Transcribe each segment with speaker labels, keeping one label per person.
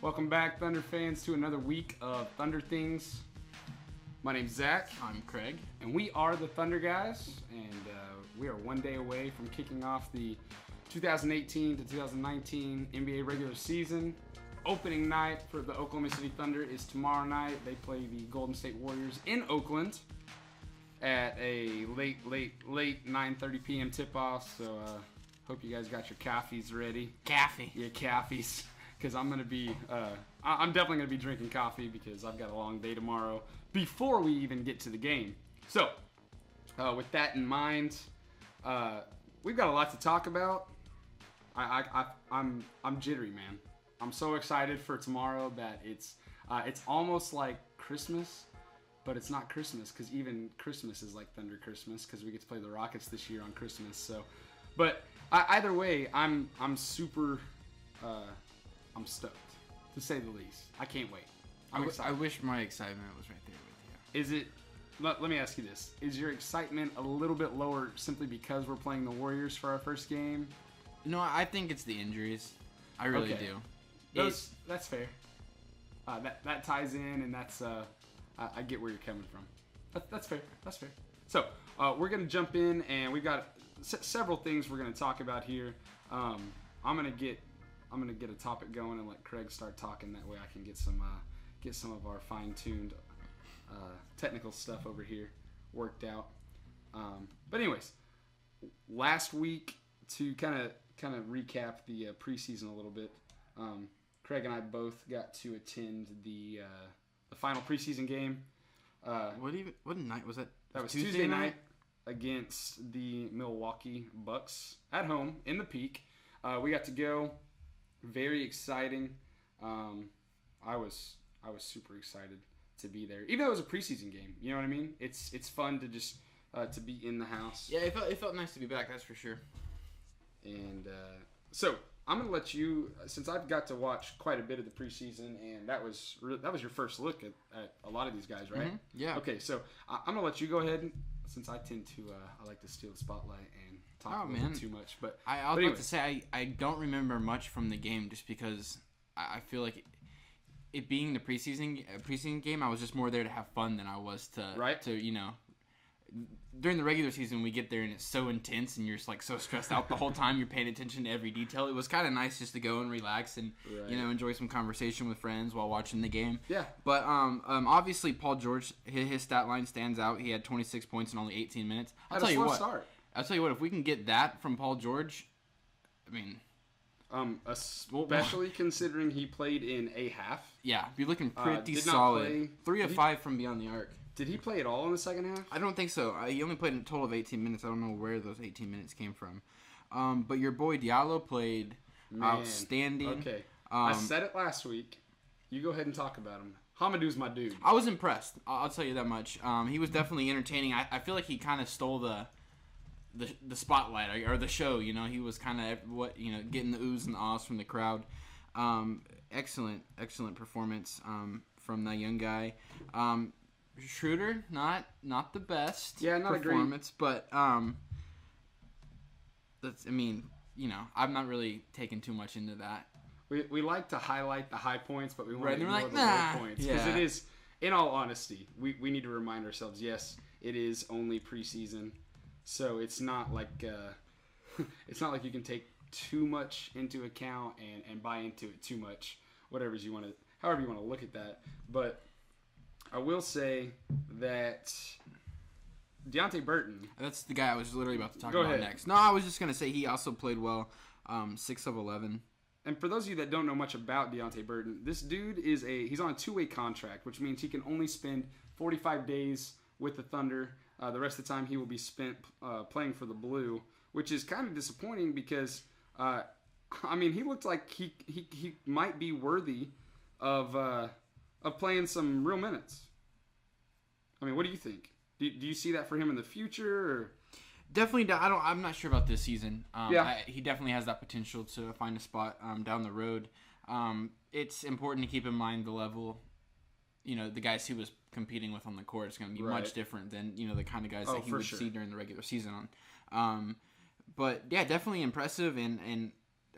Speaker 1: Welcome back, Thunder fans, to another week of Thunder Things. My name's Zach.
Speaker 2: I'm Craig.
Speaker 1: And we are the Thunder Guys, and we are one day away from kicking off the 2018 to 2019 NBA regular season. Opening night for the Oklahoma City Thunder is tomorrow night. They play the Golden State Warriors in Oakland at a late 9:30 p.m. tip-off, so hope you guys got your coffees ready.
Speaker 2: Coffee.
Speaker 1: Yeah, coffees. Because I'm definitely gonna be drinking coffee because I've got a long day tomorrow before we even get to the game. So, with that in mind, we've got a lot to talk about. I'm jittery, man. I'm so excited for tomorrow that it's almost like Christmas, but it's not Christmas because even Christmas is like Thunder Christmas because we get to play the Rockets this year on Christmas. So, but either way, I'm super. I'm stoked, to say the least. I can't wait. I'm excited.
Speaker 2: I wish my excitement was right there with you.
Speaker 1: Is it? Let me ask you this: is your excitement a little bit lower simply because we're playing the Warriors for our first game?
Speaker 2: No, I think it's the injuries. I really do.
Speaker 1: That's fair. That ties in, and that's I get where you're coming from. That's fair. That's fair. So we're gonna jump in, and we've got several things we're gonna talk about here. I'm gonna get a topic going and let Craig start talking. That way I can get some of our fine-tuned technical stuff over here worked out. But anyways, last week to kind of recap the preseason a little bit. Craig and I both got to attend the final preseason game.
Speaker 2: What night was that?
Speaker 1: That was Tuesday night against the Milwaukee Bucks at home in the Peak. We got to go. Very exciting. I was super excited to be there, even though it was a preseason game. You know what I mean? It's fun to just to be in the house.
Speaker 2: Yeah, it felt nice to be back. That's for sure.
Speaker 1: And so I'm gonna let you, since I've got to watch quite a bit of the preseason, and that was your first look at a lot of these guys, right?
Speaker 2: Mm-hmm. Yeah.
Speaker 1: Okay, so I'm gonna let you go ahead, since I tend to I like to steal the spotlight and talk a little bit too much. But
Speaker 2: I was about to say I don't remember much from the game just because I feel like it being the preseason game, I was just more there to have fun than I was to during the regular season, we get there and it's so intense and you're just like so stressed out the whole time. You're paying attention to every detail. It was kind of nice just to go and relax and enjoy some conversation with friends while watching the game.
Speaker 1: Yeah.
Speaker 2: But obviously Paul George, his stat line stands out. He had 26 points in only 18 minutes. I'll tell you what. If we can get that from Paul George, I mean,
Speaker 1: especially considering he played in a half.
Speaker 2: Yeah, be looking pretty solid. 3 of 5 from beyond the arc.
Speaker 1: Did he play at all in the second half?
Speaker 2: I don't think so. He only played a total of 18 minutes. I don't know where those 18 minutes came from. But your boy Diallo played outstanding.
Speaker 1: Okay. I said it last week. You go ahead and talk about him. Hamadou's my dude.
Speaker 2: I was impressed. I'll tell you that much. He was definitely entertaining. I feel like he kind of stole the spotlight or the show. He was kind of getting the oohs and the ahs from the crowd. Excellent performance from that young guy. Schroeder, not the best performance, but I'm not really taking too much into that.
Speaker 1: We like to highlight the high points, but we want to ignore the low points. Because it is, in all honesty, we need to remind ourselves, yes, it is only preseason, so it's not like you can take too much into account and buy into it too much, however you want to look at that. But I will say that Deonte Burton.
Speaker 2: That's the guy I was literally about to talk about next. No, I was just going to say he also played well. 6 of 11.
Speaker 1: And for those of you that don't know much about Deonte Burton, this dude he's on a 2-way contract, which means he can only spend 45 days with the Thunder. The rest of the time he will be spent playing for the Blue, which is kind of disappointing because, he looked like he might be worthy of playing some real minutes. What do you think? Do you see that for him in the future? Or?
Speaker 2: Definitely. I'm not sure about this season. He definitely has that potential to find a spot down the road. It's important to keep in mind the level. The guys he was competing with on the court is going to be much different than the kind of guys that he would see during the regular season. But yeah, definitely impressive, and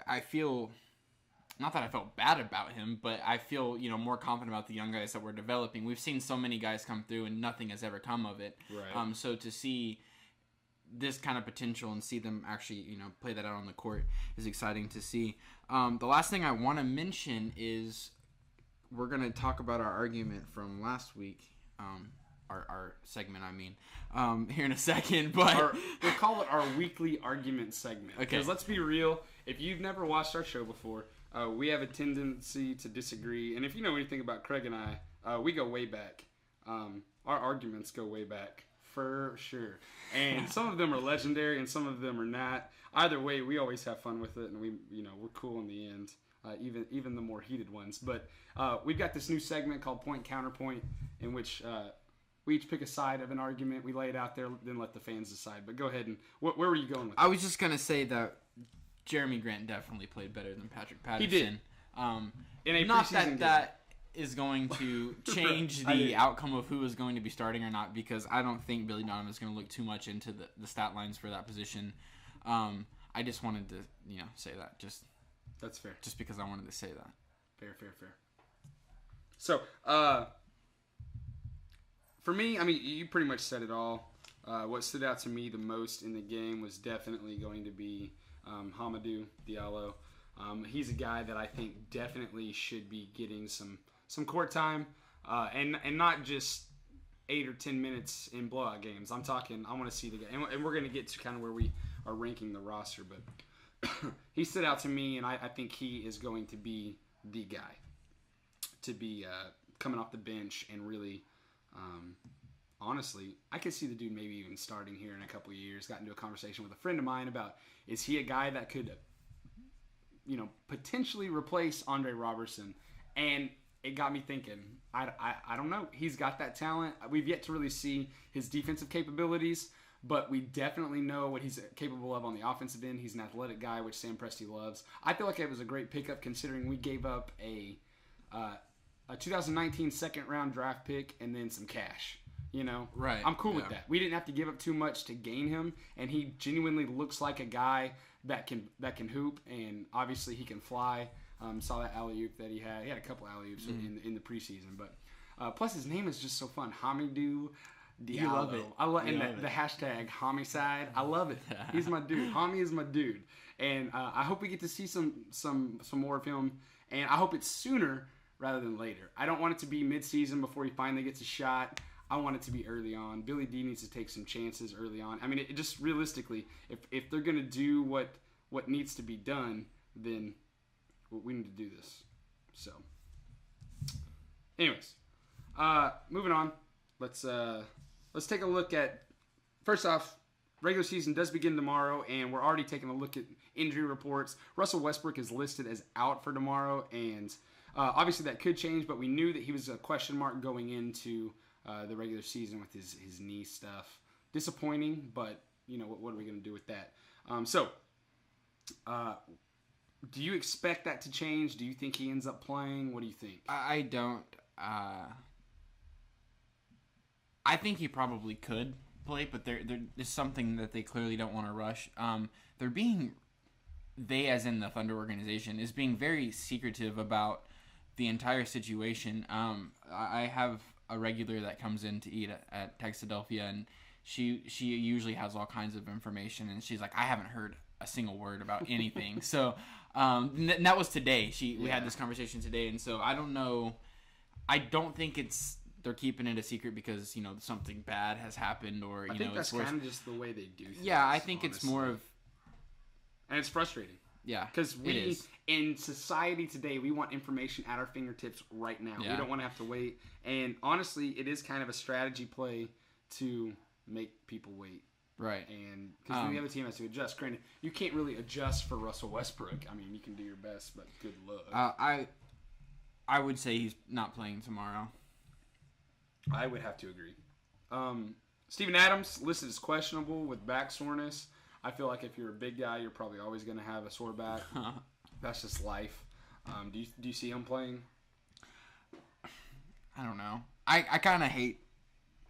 Speaker 2: I feel not that I felt bad about him, but I feel, more confident about the young guys that we're developing. We've seen so many guys come through and nothing has ever come of it.
Speaker 1: Right.
Speaker 2: So to see this kind of potential and see them actually, play that out on the court is exciting to see. The last thing I want to mention is we're going to talk about our argument from last week. Our segment, here in a second, but
Speaker 1: we'll call it our weekly argument segment. Okay. Because let's be real, if you've never watched our show before, we have a tendency to disagree, and if you know anything about Craig and I, we go way back. Our arguments go way back for sure, and some of them are legendary, and some of them are not. Either way, we always have fun with it, and we're cool in the end. Even the more heated ones, but we've got this new segment called Point Counterpoint, in which we each pick a side of an argument. We lay it out there, then let the fans decide. But go ahead and where were you going with that?
Speaker 2: I was just gonna say that Jeremy Grant definitely played better than Patrick Patterson.
Speaker 1: He did.
Speaker 2: In a not that game. That is going to change the outcome of who is going to be starting or not, because I don't think Billy Donovan is going to look too much into the stat lines for that position. I just wanted to say that
Speaker 1: that's fair.
Speaker 2: Just because I wanted to say that.
Speaker 1: Fair. So, for me, you pretty much said it all. What stood out to me the most in the game was definitely going to be Hamidou Diallo. He's a guy that I think definitely should be getting some court time, and not just 8 or 10 minutes in blowout games. I'm talking, I want to see the guy, and we're going to get to kind of where we are ranking the roster, but he stood out to me, and I think he is going to be the guy to be coming off the bench and really, honestly, I could see the dude maybe even starting here in a couple of years. Got into a conversation with a friend of mine about, is he a guy that could, potentially replace Andre Robertson? And it got me thinking, I don't know. He's got that talent. We've yet to really see his defensive capabilities, but we definitely know what he's capable of on the offensive end. He's an athletic guy, which Sam Presti loves. I feel like it was a great pickup considering we gave up a 2019 second-round draft pick and then some cash.
Speaker 2: Right.
Speaker 1: I'm cool with that. We didn't have to give up too much to gain him, and he genuinely looks like a guy that can hoop, and obviously he can fly. Saw that alley-oop that he had. He had a couple alley-oops in the preseason, but plus his name is just so fun, Hamidou Diallo.
Speaker 2: You love it.
Speaker 1: I love the hashtag Homicide. I love it. He's my dude. Hami is my dude, and I hope we get to see some more of him, and I hope it's sooner rather than later. I don't want it to be mid-season before he finally gets a shot. I want it to be early on. Billy D needs to take some chances early on. It just realistically, if they're going to do what needs to be done, then we need to do this. So, anyways, moving on. Let's take a look at, first off, regular season does begin tomorrow, and we're already taking a look at injury reports. Russell Westbrook is listed as out for tomorrow, and obviously that could change, but we knew that he was a question mark going into the regular season with his knee stuff. Disappointing, but what are we going to do with that? Do you expect that to change? Do you think he ends up playing? What do you think?
Speaker 2: I don't. I think he probably could play, but there's something that they clearly don't want to rush. They, as in the Thunder organization, is being very secretive about the entire situation. I have a regular that comes in to eat at Texadelphia, and she usually has all kinds of information, and she's like, I haven't heard a single word about anything. So that was today. We had this conversation today, and so I don't know. I don't think they're keeping it a secret because something bad has happened, or
Speaker 1: I think that's kind of just the way they do things.
Speaker 2: Yeah, I think honestly. It's more of,
Speaker 1: and it's frustrating.
Speaker 2: Yeah,
Speaker 1: because in society today, we want information at our fingertips right now. Yeah. We don't want to have to wait. And honestly, it is kind of a strategy play to make people wait.
Speaker 2: Right.
Speaker 1: And because the other team has to adjust. Granted, you can't really adjust for Russell Westbrook. You can do your best, but good luck.
Speaker 2: I would say he's not playing tomorrow.
Speaker 1: I would have to agree. Steven Adams listed as questionable with back soreness. I feel like if you're a big guy, you're probably always going to have a sore back. That's just life. Do you see him playing?
Speaker 2: I don't know. I kind of hate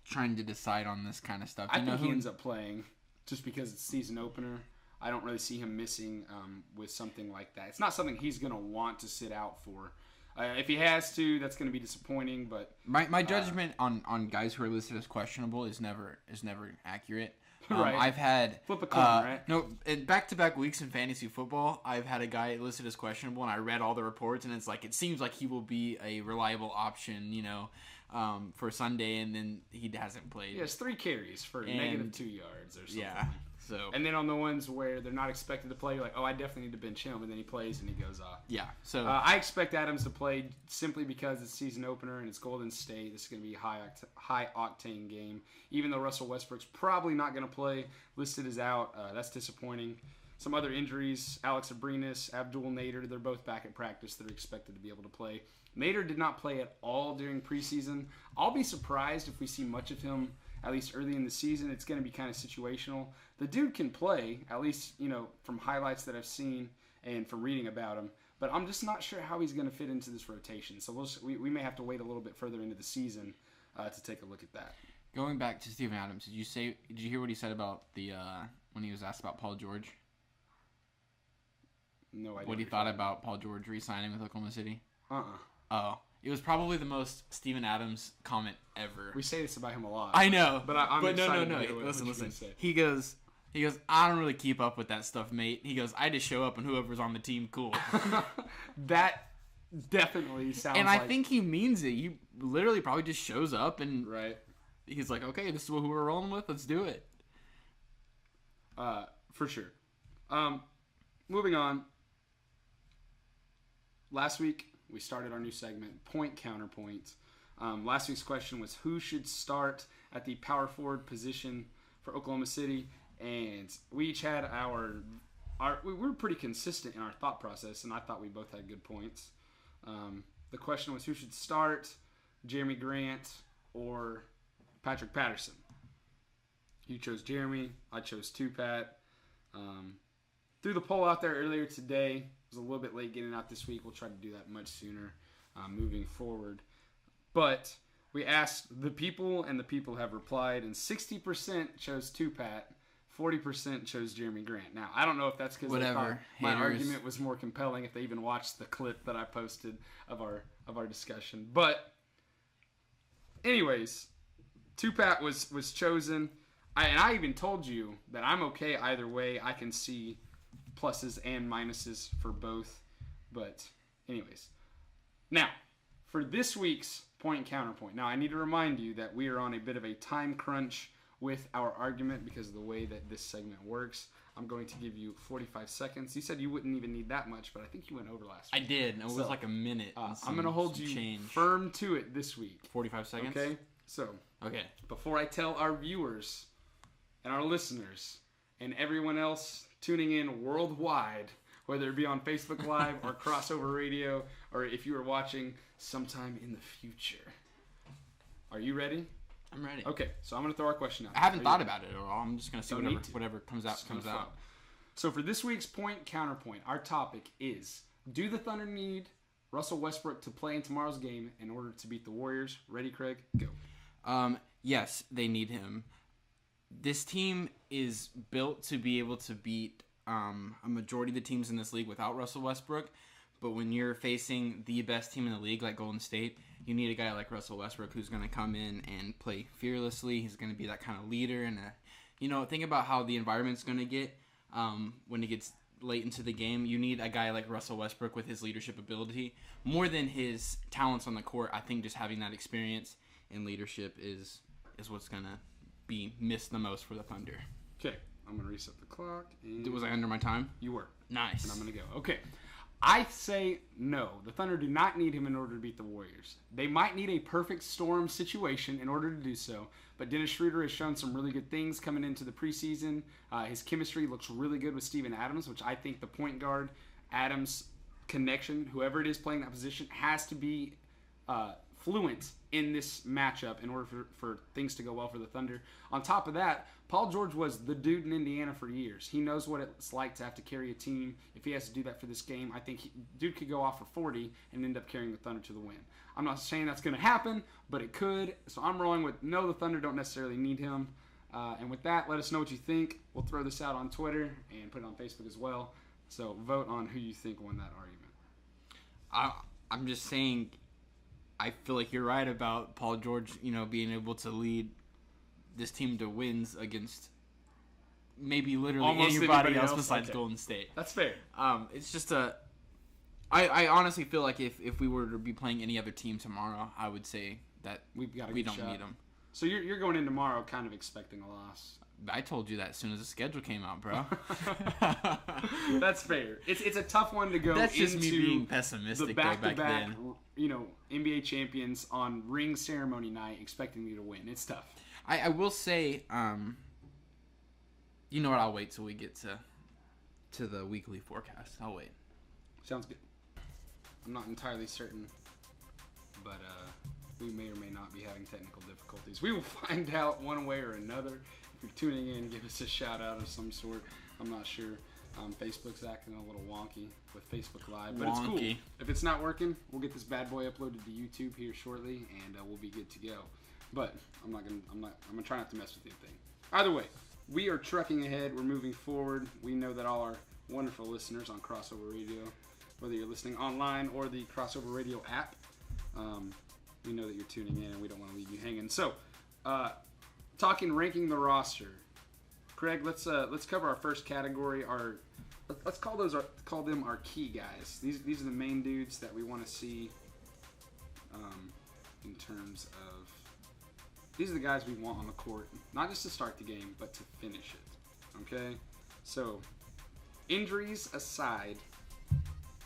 Speaker 2: trying to decide on this kind of stuff.
Speaker 1: I think he ends up playing just because it's season opener. I don't really see him missing with something like that. It's not something he's going to want to sit out for. If he has to, that's going to be disappointing. But
Speaker 2: my judgment on guys who are listed as questionable is never accurate.
Speaker 1: Right.
Speaker 2: I've had
Speaker 1: flip a coin, right?
Speaker 2: No, in back-to-back weeks in fantasy football, I've had a guy listed as questionable, and I read all the reports, and it's like it seems like he will be a reliable option, for Sunday, and then he hasn't played.
Speaker 1: Yeah, it's 3 carries for negative 2 yards or something.
Speaker 2: Yeah. So.
Speaker 1: And then on the ones where they're not expected to play, you're like, oh, I definitely need to bench him, and then he plays and he goes off.
Speaker 2: Yeah. So
Speaker 1: I expect Adams to play simply because it's season opener and it's Golden State. This is going to be a high octane game. Even though Russell Westbrook's probably not going to play, listed as out. That's disappointing. Some other injuries: Alex Abrinas, Abdul Nader. They're both back at practice. They're expected to be able to play. Nader did not play at all during preseason. I'll be surprised if we see much of him. At least early in the season, it's going to be kind of situational. The dude can play, at least, from highlights that I've seen and from reading about him. But I'm just not sure how he's going to fit into this rotation. So we may have to wait a little bit further into the season to take a look at that.
Speaker 2: Going back to Steven Adams, did you hear what he said about the when he was asked about Paul George?
Speaker 1: No idea.
Speaker 2: What he thought about Paul George re-signing with Oklahoma City?
Speaker 1: Oh.
Speaker 2: It was probably the most Steven Adams comment ever.
Speaker 1: We say this about him a lot.
Speaker 2: I know.
Speaker 1: But I'm excited
Speaker 2: no.
Speaker 1: to hear
Speaker 2: Listen.
Speaker 1: say.
Speaker 2: He goes, I don't really keep up with that stuff, mate. He goes, I just show up and whoever's on the team, cool.
Speaker 1: That definitely sounds
Speaker 2: and I think he means it. He literally probably just shows up and
Speaker 1: right.
Speaker 2: He's like, okay, this is who we're rolling with. Let's do it.
Speaker 1: For sure. Moving on. Last week, we started our new segment, Point Counterpoint. Last week's question was who should start at the power forward position for Oklahoma City, and we each had we were pretty consistent in our thought process, and I thought we both had good points. The question was who should start, Jeremy Grant or Patrick Patterson. You chose Jeremy, I chose Tupat. Threw the poll out there earlier today. It was a little bit late getting out this week. We'll try to do that much sooner moving forward. But we asked the people, and the people have replied, and 60% chose Tupat, 40% chose Jeremy Grant. Now, I don't know if that's because they thought my argument was more compelling, if they even watched the clip that I posted of our discussion. But anyways, Tupat was chosen. I even told you that I'm okay either way. I can see pluses and minuses for both. But anyways. Now, for this week's point counterpoint. Now, I need to remind you that we are on a bit of a time crunch with our argument because of the way that this segment works. I'm going to give you 45 seconds. You said you wouldn't even need that much, but I think you went over last week.
Speaker 2: I did. It was like a minute.
Speaker 1: I'm going to hold you firm to it this week.
Speaker 2: 45 seconds?
Speaker 1: Okay? So, before I tell our viewers and our listeners and everyone else tuning in worldwide, whether it be on Facebook Live or Crossover Radio, or if you are watching sometime in the future. Are you ready?
Speaker 2: I'm ready.
Speaker 1: Okay, so I'm going to throw our question out.
Speaker 2: I haven't thought about it at all. I'm just going to see whatever comes out.
Speaker 1: So for this week's point counterpoint, our topic is, do the Thunder need Russell Westbrook to play in tomorrow's game in order to beat the Warriors? Ready, Craig? Go.
Speaker 2: Yes, they need him. This team is built to be able to beat a majority of the teams in this league without Russell Westbrook. But when you're facing the best team in the league like Golden State, you need a guy like Russell Westbrook who's going to come in and play fearlessly. He's going to be that kind of leader. And, think about how the environment's going to get when it gets late into the game. You need a guy like Russell Westbrook with his leadership ability. More than his talents on the court, I think just having that experience and leadership is what's going to be missed the most for the Thunder.
Speaker 1: Okay, I'm going to reset the clock.
Speaker 2: Was I under my time?
Speaker 1: You were.
Speaker 2: Nice.
Speaker 1: And I'm going to go. Okay. I say no. The Thunder do not need him in order to beat the Warriors. They might need a perfect storm situation in order to do so, but Dennis Schroeder has shown some really good things coming into the preseason. His chemistry looks really good with Steven Adams, which I think the point guard Adams connection, whoever it is playing that position, has to be fluent in this matchup in order for things to go well for the Thunder. On top of that, Paul George was the dude in Indiana for years. He knows what it's like to have to carry a team. If he has to do that for this game, I think dude could go off for 40 and end up carrying the Thunder to the win. I'm not saying that's going to happen, but it could. So I'm rolling with no, the Thunder don't necessarily need him. And with that, let us know what you think. We'll throw this out on Twitter and put it on Facebook as well. So vote on who you think won that argument.
Speaker 2: I'm just saying, I feel like you're right about Paul George, being able to lead this team to wins against maybe literally
Speaker 1: Almost
Speaker 2: anybody else besides Golden State.
Speaker 1: That's fair.
Speaker 2: It's just I honestly feel like if we were to be playing any other team tomorrow, I would say that we don't need them.
Speaker 1: So you're going in tomorrow kind of expecting a loss.
Speaker 2: I told you that as soon as the schedule came out, bro.
Speaker 1: That's fair. It's a tough one to go into.
Speaker 2: That's just me being pessimistic
Speaker 1: the back-to-back, NBA champions on ring ceremony night expecting you to win. It's tough.
Speaker 2: I will say, you know what? I'll wait till we get to the weekly forecast. I'll wait.
Speaker 1: Sounds good. I'm not entirely certain, but we may or may not be having technical difficulties. We will find out one way or another. If you're tuning in, give us a shout out of some sort. I'm not sure. Facebook's acting a little wonky with Facebook Live, but it's cool. If it's not working, we'll get this bad boy uploaded to YouTube here shortly, and we'll be good to go. But I'm gonna try not to mess with the thing. Either way, we are trucking ahead. We're moving forward. We know that all our wonderful listeners on Crossover Radio, whether you're listening online or the Crossover Radio app, we know that you're tuning in, and we don't want to leave you hanging. So, talking ranking the roster, Craig. Let's cover our first category. Let's call them our key guys. These are the main dudes that we want to see. In terms of, these are the guys we want on the court, not just to start the game, but to finish it. Okay, so injuries aside,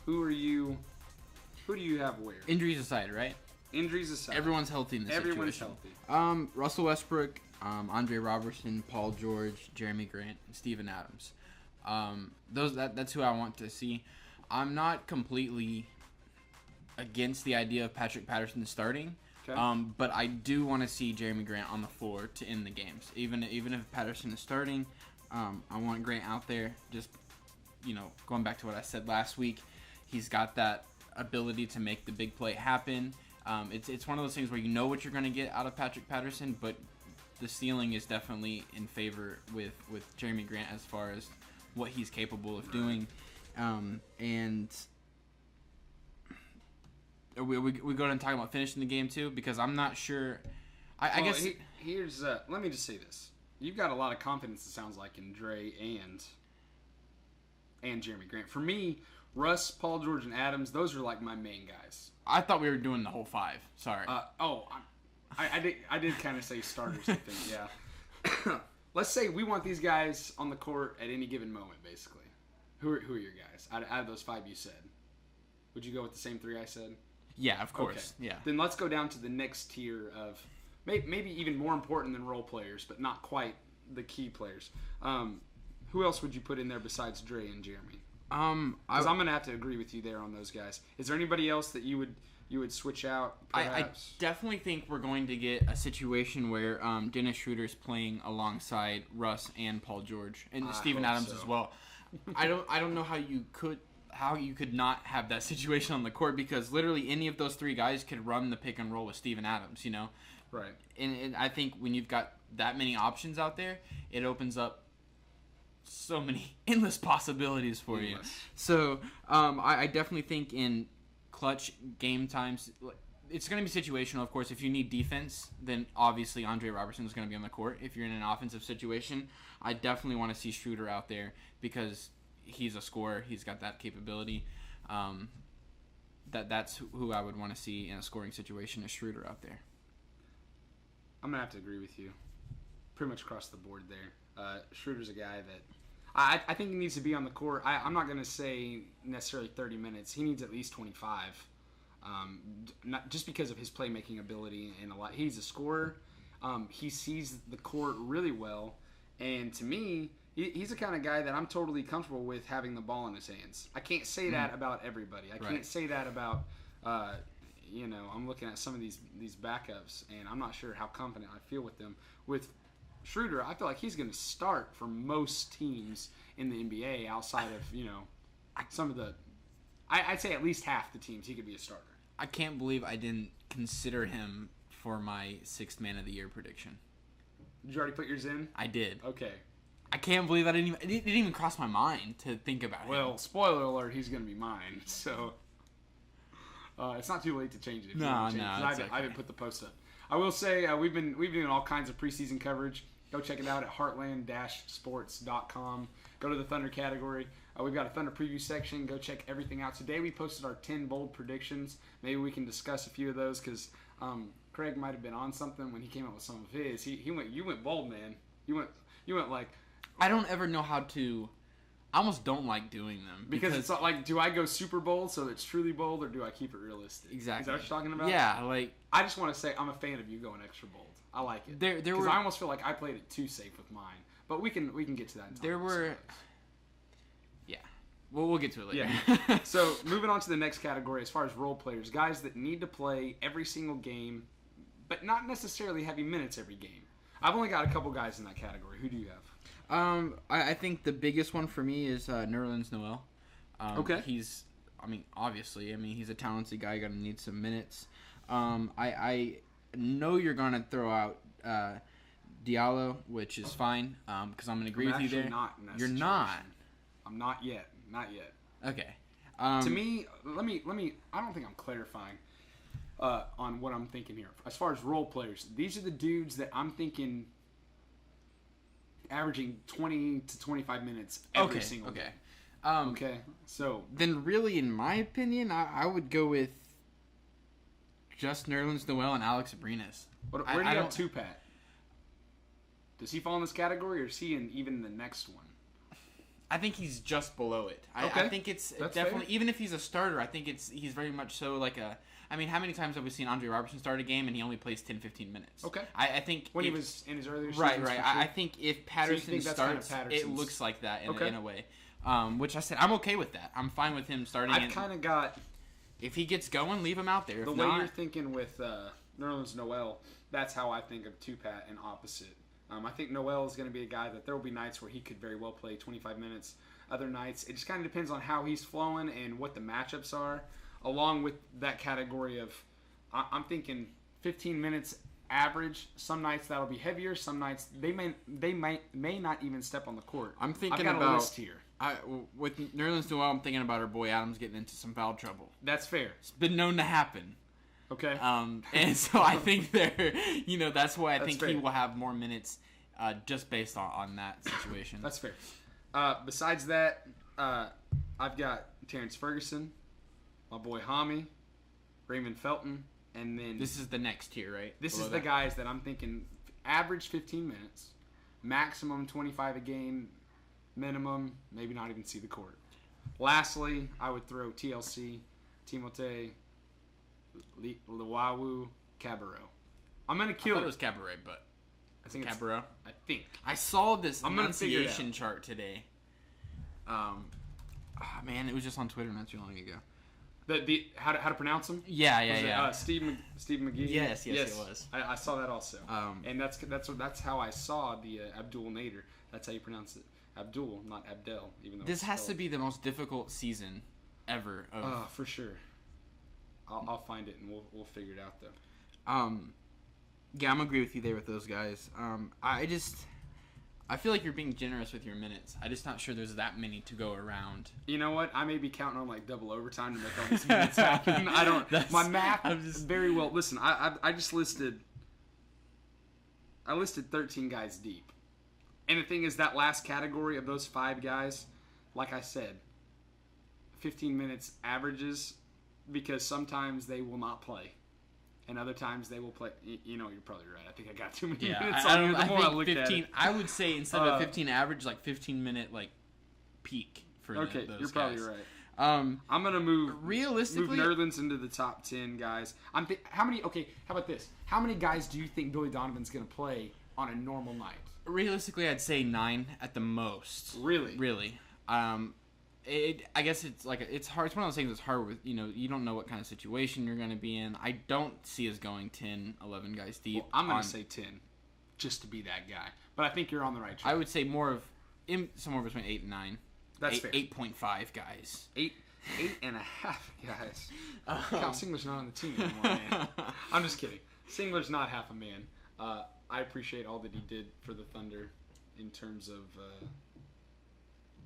Speaker 1: who do you have where?
Speaker 2: Injuries aside, right?
Speaker 1: Injuries aside,
Speaker 2: everyone's healthy in this situation.
Speaker 1: Everyone's healthy.
Speaker 2: Russell Westbrook, Andre Robertson, Paul George, Jeremy Grant, and Steven Adams. That's who I want to see. I'm not completely against the idea of Patrick Patterson starting. Okay. But I do want to see Jeremy Grant on the floor to end the games. Even if Patterson is starting, I want Grant out there. Just, going back to what I said last week, he's got that ability to make the big play happen. It's one of those things where you know what you're going to get out of Patrick Patterson, but the ceiling is definitely in favor with Jeremy Grant as far as what he's capable of doing. And we go and talk about finishing the game too, because I'm not sure. I guess
Speaker 1: here's let me just say this: you've got a lot of confidence. It sounds like in Dre and Jeremy Grant. For me, Russ, Paul George, and Adams, those are like my main guys.
Speaker 2: I thought we were doing the whole five. Sorry.
Speaker 1: I did kind of say starters. I think, yeah. Let's say we want these guys on the court at any given moment, basically. Who are your guys out of those five you said? Would you go with the same three I said?
Speaker 2: Yeah, of course. Okay. Yeah.
Speaker 1: Then let's go down to the next tier of maybe even more important than role players, but not quite the key players. Who else would you put in there besides Dre and Jeremy? Because I'm gonna have to agree with you there on those guys. Is there anybody else that you would switch out?
Speaker 2: I definitely think we're going to get a situation where Dennis Schroeder's playing alongside Russ and Paul George and Steven Adams as well. I don't know how you could not have that situation on the court, because literally any of those three guys could run the pick and roll with Steven Adams, Right. And I think when you've got that many options out there, it opens up so many endless possibilities for you. So I definitely think in clutch game times, it's going to be situational, of course. If you need defense, then obviously Andre Robertson is going to be on the court. If you're in an offensive situation, I definitely want to see Schroeder out there, because he's a scorer. He's got that capability. That's who I would want to see in a scoring situation, is Schroeder out there.
Speaker 1: I'm going to have to agree with you pretty much across the board there. Schroeder's a guy that I think he needs to be on the court. I'm not going to say necessarily 30 minutes. He needs at least 25. Not just because of his playmaking ability and a lot. He's a scorer. He sees the court really well, and to me, he's the kind of guy that I'm totally comfortable with having the ball in his hands. I can't say that about everybody. I can't say that about I'm looking at some of these backups, and I'm not sure how confident I feel with them. With Schroeder, I feel like he's going to start for most teams in the NBA outside of, some of the... I'd say at least half the teams he could be a starter.
Speaker 2: I can't believe I didn't consider him for my 6th Man of the Year prediction.
Speaker 1: Did you already put yours in?
Speaker 2: I did.
Speaker 1: Okay.
Speaker 2: I can't believe it didn't even cross my mind to think about it.
Speaker 1: Well, spoiler alert, he's going to be mine. So it's not too late to change it. If
Speaker 2: no,
Speaker 1: you want to change it,
Speaker 2: it's okay.
Speaker 1: I haven't put the post up. I will say we've been doing all kinds of preseason coverage. Go check it out at heartland-sports.com. Go to the Thunder category. We've got a Thunder preview section. Go check everything out. Today we posted our 10 bold predictions. Maybe we can discuss a few of those because Craig might have been on something when he came up with some of his. You went bold, man. You went like.
Speaker 2: I don't ever know how to. I almost don't like doing them
Speaker 1: because it's not like, do I go super bold so it's truly bold, or do I keep it realistic?
Speaker 2: Exactly.
Speaker 1: Is that what you're talking about?
Speaker 2: Yeah, like
Speaker 1: I just want to say I'm a fan of you going extra bold. I like it. Because I almost feel like I played it too safe with mine, but we can get to that.
Speaker 2: Yeah. Well, we'll get to it later.
Speaker 1: Yeah. So moving on to the next category, as far as role players, guys that need to play every single game, but not necessarily heavy minutes every game. I've only got a couple guys in that category. Who do you have?
Speaker 2: I think the biggest one for me is Nerlens Noel.
Speaker 1: Okay.
Speaker 2: Obviously, he's a talented guy. Gonna need some minutes. I know you're gonna throw out Diallo, which is fine. Because I'm gonna agree with you there. You're not.
Speaker 1: I'm not yet. Not yet.
Speaker 2: Okay.
Speaker 1: To me, let me. I don't think I'm clarifying on what I'm thinking here. As far as role players, these are the dudes that I'm thinking averaging 20 to 25 minutes every single game. Okay. So
Speaker 2: then, really, in my opinion, I would go with just Nerlens Noel and Alex Abrines.
Speaker 1: Where do you have Tupat? Does he fall in this category, or is he even the next one?
Speaker 2: I think he's just below it.
Speaker 1: Okay.
Speaker 2: I think it's
Speaker 1: That's
Speaker 2: definitely,
Speaker 1: fair.
Speaker 2: even if he's a starter, I think he's very much so like a. How many times have we seen Andre Robertson start a game and he only plays 10, 15 minutes? Okay. I think
Speaker 1: when he was in his earlier seasons.
Speaker 2: Right. I think if Patterson starts, it looks like that in a way. Which I said, I'm okay with that. I'm fine with him starting.
Speaker 1: I've kind of got.
Speaker 2: If he gets going, leave him out there.
Speaker 1: The way you're thinking with Nerlens Noel, that's how I think of Tupat and opposite. I think Noel is going to be a guy that there will be nights where he could very well play 25 minutes. Other nights, it just kind of depends on how he's flowing and what the matchups are. Along with that category of, I'm thinking 15 minutes average. Some nights that'll be heavier. Some nights they may not even step on the court.
Speaker 2: I'm thinking
Speaker 1: I've got a list here.
Speaker 2: With Nerlens Noel, I'm thinking about our boy Adams getting into some foul trouble.
Speaker 1: That's fair.
Speaker 2: It's been known to happen.
Speaker 1: Okay.
Speaker 2: And so I think that's why I think he will have more minutes, just based on that situation.
Speaker 1: That's fair. Besides that, I've got Terrence Ferguson, my boy Hami, Raymond Felton, and then
Speaker 2: this is the next tier, right?
Speaker 1: This is the guys that I'm thinking average 15 minutes, maximum 25 a game, minimum maybe not even see the court. Lastly, I would throw TLC, Timothé Luwawu Cabarrot. I'm gonna kill
Speaker 2: I thought it was Cabaret, but
Speaker 1: I think
Speaker 2: Cabarrot.
Speaker 1: I think
Speaker 2: I saw this
Speaker 1: enunciation
Speaker 2: chart today. Man, it was just on Twitter not too long ago.
Speaker 1: The how to pronounce them?
Speaker 2: Yeah.
Speaker 1: Steve McGee.
Speaker 2: Yes, it was.
Speaker 1: I saw that also. And that's how I saw the Abdul Nader. That's how you pronounce it. Abdul, not Abdel. Even though
Speaker 2: this has to be the most difficult season ever.
Speaker 1: For sure. I'll find it and we'll figure it out though.
Speaker 2: Yeah, I'm agree with you there with those guys. I feel like you're being generous with your minutes. I'm just not sure there's that many to go around.
Speaker 1: You know what? I may be counting on like double overtime to make all these minutes happen. I don't. My math very well. Listen, I just listed. I listed 13 guys deep, and the thing is that last category of those 5 guys, like I said, 15 minutes averages, because sometimes they will not play. And other times they will play. You're probably right. I think I got too many minutes on here. The more I look 15, at it.
Speaker 2: I would say instead of 15 average, like 15 minute peak for those guys.
Speaker 1: You're probably right. I'm gonna move
Speaker 2: realistically
Speaker 1: Nerlens into the top 10 guys. How many? Okay, how about this? How many guys do you think Billy Donovan's gonna play on a normal night?
Speaker 2: Realistically, I'd say 9 at the most. Really. I guess it's hard. It's one of those things that's hard with, you don't know what kind of situation you're going to be in. I don't see us going 10, 11 guys deep.
Speaker 1: Well, I'm going to say 10 just to be that guy. But I think you're on the right track.
Speaker 2: I would say somewhere between 8 and 9.
Speaker 1: That's fair.
Speaker 2: 8.5 guys.
Speaker 1: 8.5 guys. Cal Singler's not on the team anymore, man. I'm just kidding. Singler's not half a man. I appreciate all that he did for the Thunder in terms of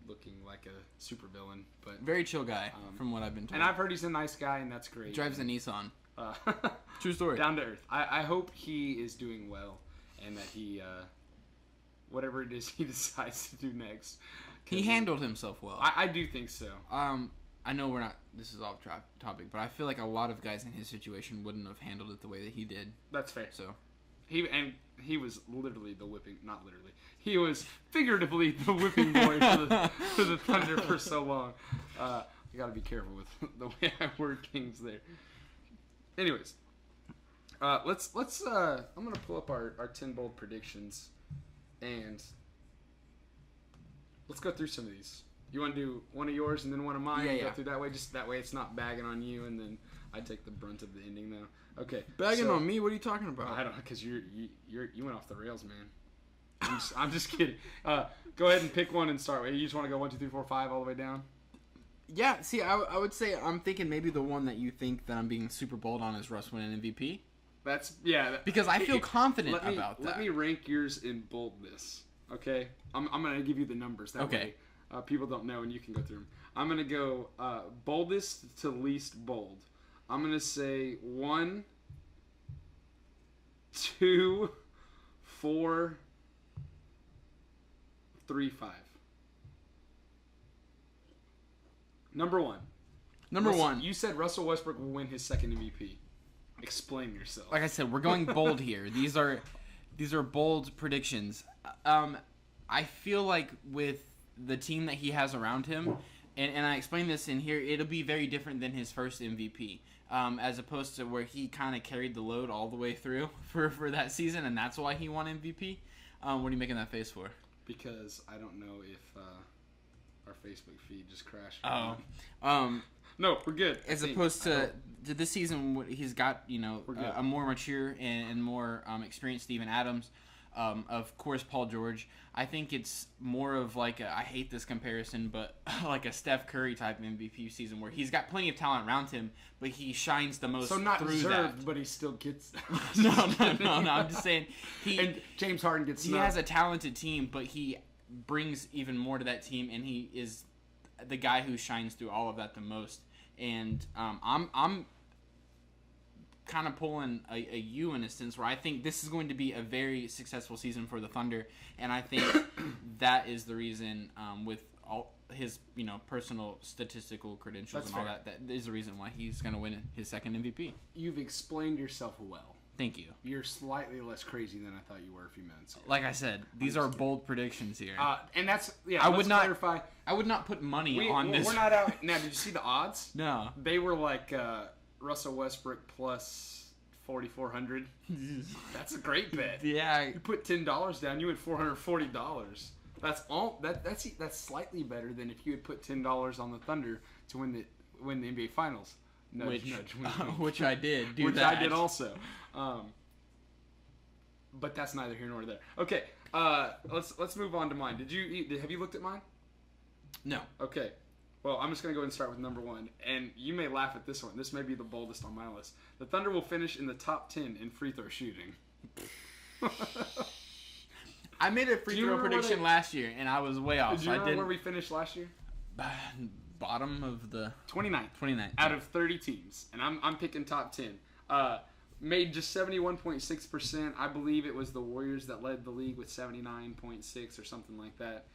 Speaker 1: looking like a supervillain. But
Speaker 2: very chill guy, from what I've been told.
Speaker 1: And I've heard he's a nice guy, and that's great.
Speaker 2: Drives a Nissan. True story.
Speaker 1: Down to earth. I hope he is doing well, and that he, whatever it is he decides to do next.
Speaker 2: He handled himself well.
Speaker 1: I do think so.
Speaker 2: I know we're not. This is off topic, but I feel like a lot of guys in his situation wouldn't have handled it the way that he did.
Speaker 1: That's fair.
Speaker 2: So,
Speaker 1: he was literally the whipping. Not literally. He was figuratively the whipping boy for the Thunder for so long. I gotta be careful with the way I word things there. Anyways, let's. I'm gonna pull up our 10 bold predictions, and let's go through some of these. You want to do one of yours and then one of mine?
Speaker 2: Yeah.
Speaker 1: Go through that way. Just that way, it's not bagging on you, and then I take the brunt of the ending. Now, okay.
Speaker 2: Bagging on me? What are you talking about?
Speaker 1: I don't know, because you went off the rails, man. I'm just kidding. Go ahead and pick one and start. You just want to go 1, 2, 3, 4, 5 all the way down?
Speaker 2: Yeah. See, I would say I'm thinking maybe the one that you think that I'm being super bold on is Russ winning MVP. Because I feel confident about that.
Speaker 1: Let me rank yours in boldness. Okay, I'm gonna give you the numbers. That way, people don't know, and you can go through them. I'm gonna go boldest to least bold. I'm gonna say 1, 2, 4, 3, 5. Number one.
Speaker 2: You
Speaker 1: said Russell Westbrook will win his second MVP. Explain yourself.
Speaker 2: Like I said, we're going bold here. These are bold predictions. I feel like with the team that he has around him, and I explained this in here, it'll be very different than his first MVP. As opposed to where he kind of carried the load all the way through for that season, and that's why he won MVP. What are you making that face for?
Speaker 1: Because I don't know if our Facebook feed just crashed. No, we're good.
Speaker 2: As opposed to this season, he's got a more mature and more experienced Steven Adams. Of course, Paul George. I think it's more of like I hate this comparison, but like a Steph Curry type MVP season where he's got plenty of talent around him, but he shines the most.
Speaker 1: So not
Speaker 2: through
Speaker 1: deserved,
Speaker 2: that.
Speaker 1: But he still gets.
Speaker 2: No. I'm just saying
Speaker 1: and James Harden gets.
Speaker 2: He has a talented team, but he brings even more to that team, and he is the guy who shines through all of that the most. And I'm kind of pulling a U in a sense where I think this is going to be a very successful season for the Thunder, and I think that is the reason with all his personal statistical credentials. That's and all that is the reason why he's going to win his second MVP.
Speaker 1: You've explained yourself well.
Speaker 2: Thank you.
Speaker 1: You're slightly less crazy than I thought you were a few minutes ago.
Speaker 2: Like I said, these are bold predictions here.
Speaker 1: And that's
Speaker 2: I would not
Speaker 1: clarify.
Speaker 2: I would not put money on this.
Speaker 1: We're not out now. Did you see the odds?
Speaker 2: No.
Speaker 1: They were like Russell Westbrook plus 4,400. That's a great bet.
Speaker 2: Yeah.
Speaker 1: You put $10 down, you had $440. That's all. That's slightly better than if you had put $10 on the Thunder to win the NBA Finals. Nudge,
Speaker 2: which I did.
Speaker 1: Which I did also. But that's neither here nor there. Okay, let's move on to mine. Have you looked at mine?
Speaker 2: No.
Speaker 1: Okay. Well, I'm just gonna go ahead and start with number 1, and you may laugh at this one. This may be the boldest on my list. The Thunder will finish in the top 10 in free throw shooting.
Speaker 2: I made a free throw prediction last year, and I was way off.
Speaker 1: Do you remember where we finished last year?
Speaker 2: Bottom of the
Speaker 1: 29th out of 30 teams, and I'm picking top 10. Made just 71.6%. I believe it was the Warriors that led the league with 79.6 or something like that.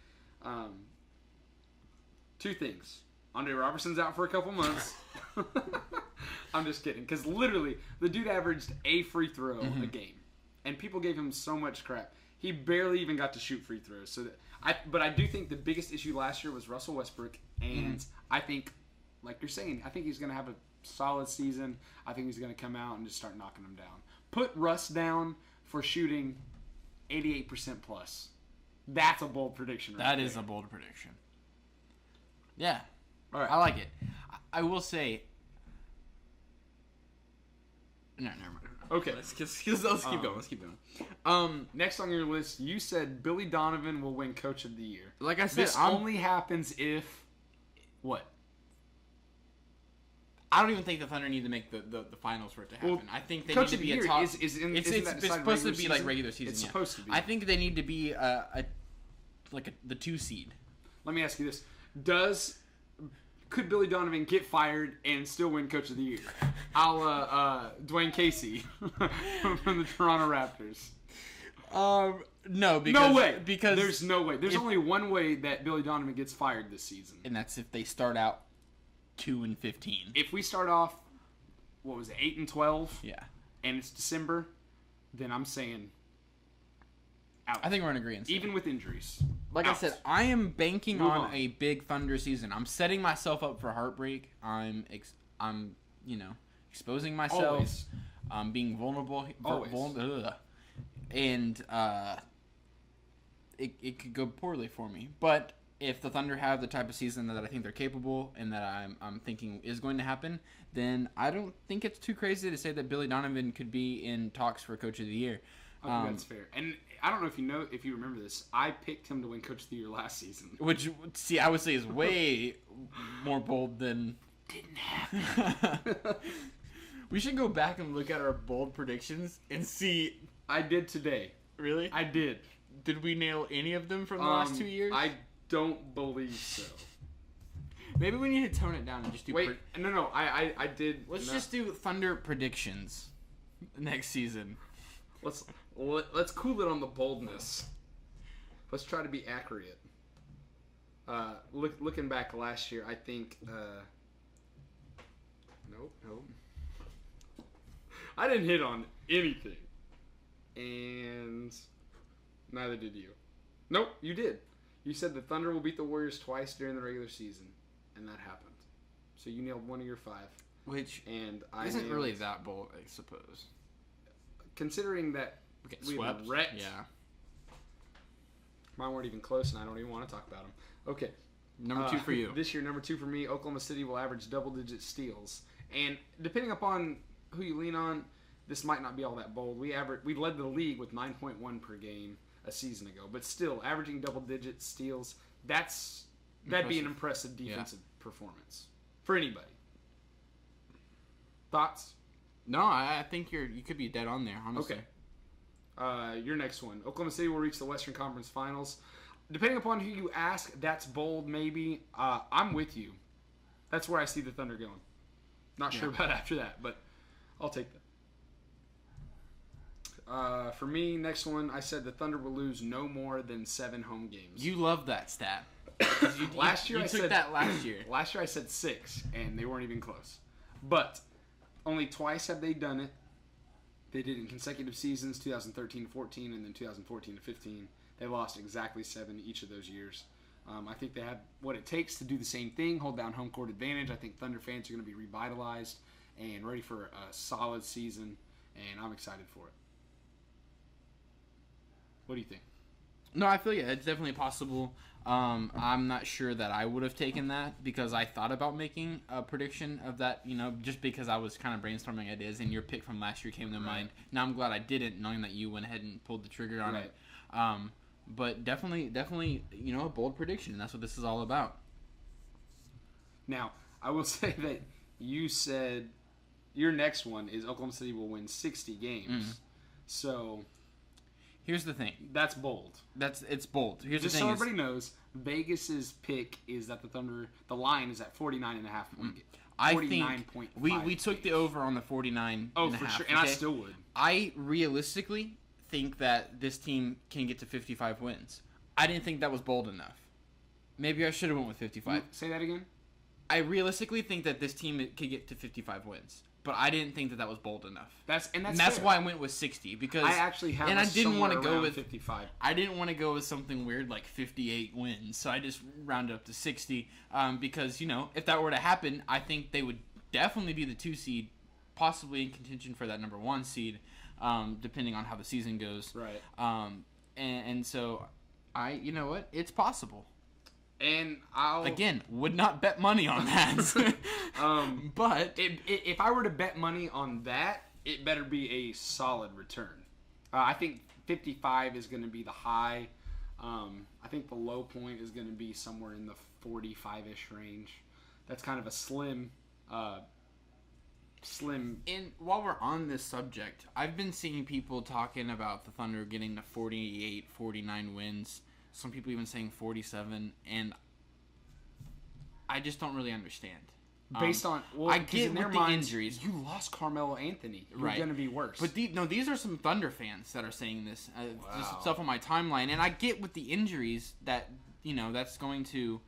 Speaker 1: Two things: Andre Robertson's out for a couple months. I'm just kidding, because literally the dude averaged a free throw a game, and people gave him so much crap. He barely even got to shoot free throws. But I do think the biggest issue last year was Russell Westbrook, and I think, like you're saying, I think he's going to have a solid season. I think he's going to come out and just start knocking them down. Put Russ down for shooting 88% plus. That's a bold prediction.
Speaker 2: That is a bold prediction. Yeah.
Speaker 1: All right.
Speaker 2: I like it. I will say. No, never mind.
Speaker 1: Okay.
Speaker 2: Let's keep going.
Speaker 1: Next on your list, you said Billy Donovan will win Coach of the Year.
Speaker 2: Like I said,
Speaker 1: this only happens if what?
Speaker 2: I don't even think the Thunder need to make the finals for it to happen.
Speaker 1: Well,
Speaker 2: I think they need to be a top. It's supposed to be like regular season.
Speaker 1: It's supposed to be.
Speaker 2: I think they need to be the 2 seed.
Speaker 1: Let me ask you this: could Billy Donovan get fired and still win Coach of the Year? A la Dwayne Casey from the Toronto Raptors.
Speaker 2: No, because
Speaker 1: no way.
Speaker 2: Because
Speaker 1: there's no way. There's only one way that Billy Donovan gets fired this season,
Speaker 2: and that's if they start out 2-15.
Speaker 1: If we start off, 8-12?
Speaker 2: Yeah.
Speaker 1: And it's December, then I'm saying out.
Speaker 2: I think we're in agreement.
Speaker 1: Even with injuries.
Speaker 2: Like I said, I am banking on a big Thunder season. I'm setting myself up for heartbreak. I'm exposing myself.
Speaker 1: Always.
Speaker 2: Being vulnerable.
Speaker 1: Always.
Speaker 2: And it could go poorly for me. But if the Thunder have the type of season that I think they're capable and that I'm thinking is going to happen, then I don't think it's too crazy to say that Billy Donovan could be in talks for Coach of the Year.
Speaker 1: I think that's fair. And I don't know if you remember this. I picked him to win Coach of the Year last season.
Speaker 2: Which, I would say is way more bold than...
Speaker 1: Didn't happen.
Speaker 2: We should go back and look at our bold predictions and see...
Speaker 1: I did today.
Speaker 2: Really?
Speaker 1: I did.
Speaker 2: Did we nail any of them from the last 2 years?
Speaker 1: I don't believe so.
Speaker 2: Maybe we need to tone it down and just do...
Speaker 1: No. I did...
Speaker 2: Let's just do Thunder predictions next season.
Speaker 1: Let's cool it on the boldness. Let's try to be accurate. Looking back last year, I think... Nope. I didn't hit on anything. And neither did you. Nope, you did. You said the Thunder will beat the Warriors twice during the regular season, and that happened. So you nailed one of your 5.
Speaker 2: Which
Speaker 1: I
Speaker 2: isn't really that bold, I suppose.
Speaker 1: Considering that we
Speaker 2: swept,
Speaker 1: wrecked.
Speaker 2: Yeah.
Speaker 1: Mine weren't even close, and I don't even want to talk about them. Okay.
Speaker 2: Number 2 for you.
Speaker 1: This year, number 2 for me, Oklahoma City will average double-digit steals. And depending upon who you lean on, this might not be all that bold. We led the league with 9.1 per game a season ago, but still averaging double-digit steals. That'd be an impressive defensive performance for anybody. Thoughts?
Speaker 2: No, I think you could be dead on there, honestly.
Speaker 1: Okay. Your next one, Oklahoma City will reach the Western Conference Finals. Depending upon who you ask, that's bold. Maybe I'm with you. That's where I see the Thunder going. Not sure about after that, but I'll take that. For me, next one, I said the Thunder will lose no more than 7 home games.
Speaker 2: You love that stat.
Speaker 1: Last year
Speaker 2: I
Speaker 1: said
Speaker 2: that last year.
Speaker 1: Last year I said 6, and they weren't even close. But only twice have they done it. They did it in consecutive seasons, 2013-14 and then 2014-15. They lost exactly 7 each of those years. I think they have what it takes to do the same thing, hold down home court advantage. I think Thunder fans are going to be revitalized and ready for a solid season, and I'm excited for it. What do you think?
Speaker 2: No, I feel it's definitely possible. I'm not sure that I would have taken that because I thought about making a prediction of that, just because I was kind of brainstorming ideas and your pick from last year came to mind. Now I'm glad I didn't, knowing that you went ahead and pulled the trigger on it. But definitely, a bold prediction, and that's what this is all about.
Speaker 1: Now, I will say that you said your next one is Oklahoma City will win 60 games. So...
Speaker 2: Here's the thing.
Speaker 1: That's bold.
Speaker 2: It's bold. Here's
Speaker 1: Just
Speaker 2: the thing.
Speaker 1: So everybody knows, Vegas's pick is that the line is at 49.5 points.
Speaker 2: I think we took the over on the 49.
Speaker 1: Oh, for sure, and I still would.
Speaker 2: I realistically think that this team can get to 55 wins. I didn't think that was bold enough. Maybe I should have went with 55.
Speaker 1: Say that again.
Speaker 2: I realistically think that this team could get to 55 wins. But I didn't think that was bold enough.
Speaker 1: That's
Speaker 2: why I went with 60 because
Speaker 1: I actually have.
Speaker 2: And I didn't want to go with
Speaker 1: 55.
Speaker 2: I didn't want to go with something weird like 58 wins, so I just rounded up to 60. Because if that were to happen, I think they would definitely be the 2 seed, possibly in contention for that number 1 seed, depending on how the season goes.
Speaker 1: Right.
Speaker 2: And so, you know what? It's possible.
Speaker 1: And
Speaker 2: again would not bet money on that. But
Speaker 1: if I were to bet money on that, it better be a solid return. I think 55 is going to be the high. I think the low point is going to be somewhere in the 45-ish range. That's kind of a slim slim.
Speaker 2: And while we're on this subject, I've been seeing people talking about the Thunder getting to 48, 49 wins. Some people even saying 47, and I just don't really understand.
Speaker 1: Based on,
Speaker 2: I get in their
Speaker 1: with
Speaker 2: minds, the injuries.
Speaker 1: You lost Carmelo Anthony. You're going to be worse.
Speaker 2: But these are some Thunder fans that are saying this. There's some stuff on my timeline, and I get with the injuries that that's going to,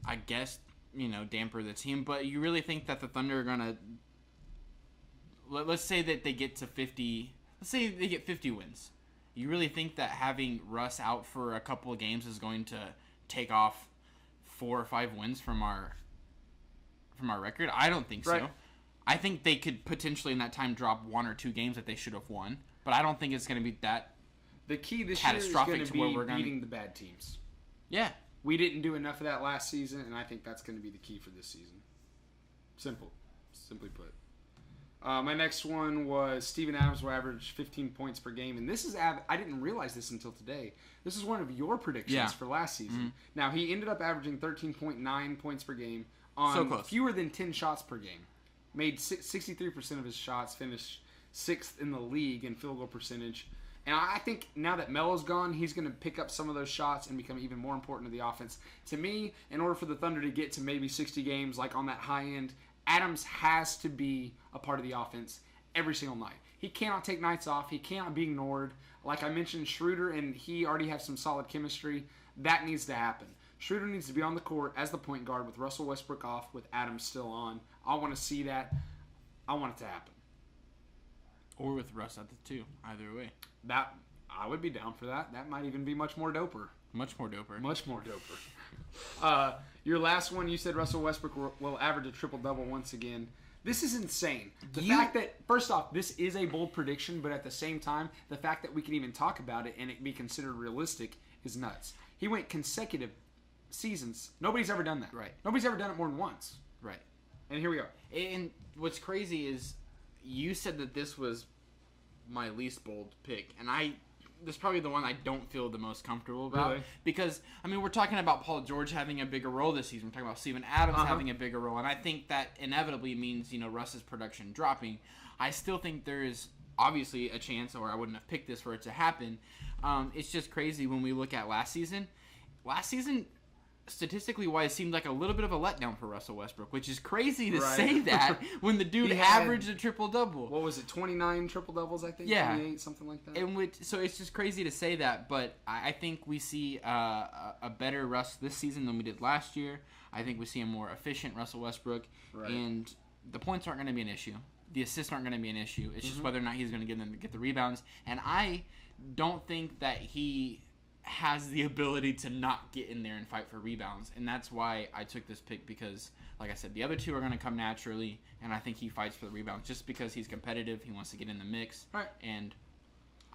Speaker 2: I guess, damper the team. But you really think that the Thunder are gonna? Let's say that they get to 50. Let's say they get 50 wins. You really think that having Russ out for a couple of games is going to take off 4 or 5 wins from our record? I don't think so. I think they could potentially in that time drop 1 or 2 games that they should have won, but I don't think it's going to be that.
Speaker 1: The key this year is going to be beating the bad teams.
Speaker 2: Yeah,
Speaker 1: we didn't do enough of that last season, and I think that's going to be the key for this season. Simply put. My next one was Steven Adams will average 15 points per game, and this is I didn't realize this until today. This is one of your predictions for last season. Mm-hmm. Now he ended up averaging 13.9 points per game on fewer than 10 shots per game. Made 63% of his shots, finished 6th in the league in field goal percentage. And I think now that Melo's gone, he's going to pick up some of those shots and become even more important to the offense. To me, in order for the Thunder to get to maybe 60 games, like on that high end, Adams has to be a part of the offense every single night. He cannot take nights off. He cannot be ignored. Like I mentioned, Schroeder and he already have some solid chemistry. That needs to happen. Schroeder needs to be on the court as the point guard with Russell Westbrook off, with Adams still on. I want to see that. I want it to happen.
Speaker 2: Or with Russ at the 2. Either way.
Speaker 1: That I would be down for that. That might even be much more doper.
Speaker 2: Much more doper.
Speaker 1: Much more doper. Your last one, you said Russell Westbrook will average a triple-double once again. This is insane. The fact that, first off, this is a bold prediction, but at the same time, the fact that we can even talk about it and it be considered realistic is nuts. He went consecutive seasons. Nobody's ever done that.
Speaker 2: Right.
Speaker 1: Nobody's ever done it more than once.
Speaker 2: Right.
Speaker 1: And here we are.
Speaker 2: And what's crazy is you said that this was my least bold pick, and this is probably the one I don't feel the most comfortable about.
Speaker 1: Really?
Speaker 2: Because, we're talking about Paul George having a bigger role this season. We're talking about Steven Adams having a bigger role, and I think that inevitably means, Russ's production dropping. I still think there is obviously a chance, or I wouldn't have picked this for it to happen. It's just crazy when we look at last season. Last season, statistically wise, seemed like a little bit of a letdown for Russell Westbrook, which is crazy to say that when the dude averaged a triple-double.
Speaker 1: What was it, 29 triple-doubles, I think?
Speaker 2: Yeah.
Speaker 1: 28, something like that?
Speaker 2: So it's just crazy to say that, but I think we see a better Russ this season than we did last year. I think we see a more efficient Russell Westbrook, and the points aren't going to be an issue. The assists aren't going to be an issue. It's just whether or not he's going to get the rebounds, and I don't think that he has the ability to not get in there and fight for rebounds, and that's why I took this pick, because like I said, the other two are going to come naturally, and I think he fights for the rebounds just because he's competitive. He wants to get in the mix,
Speaker 1: right?
Speaker 2: And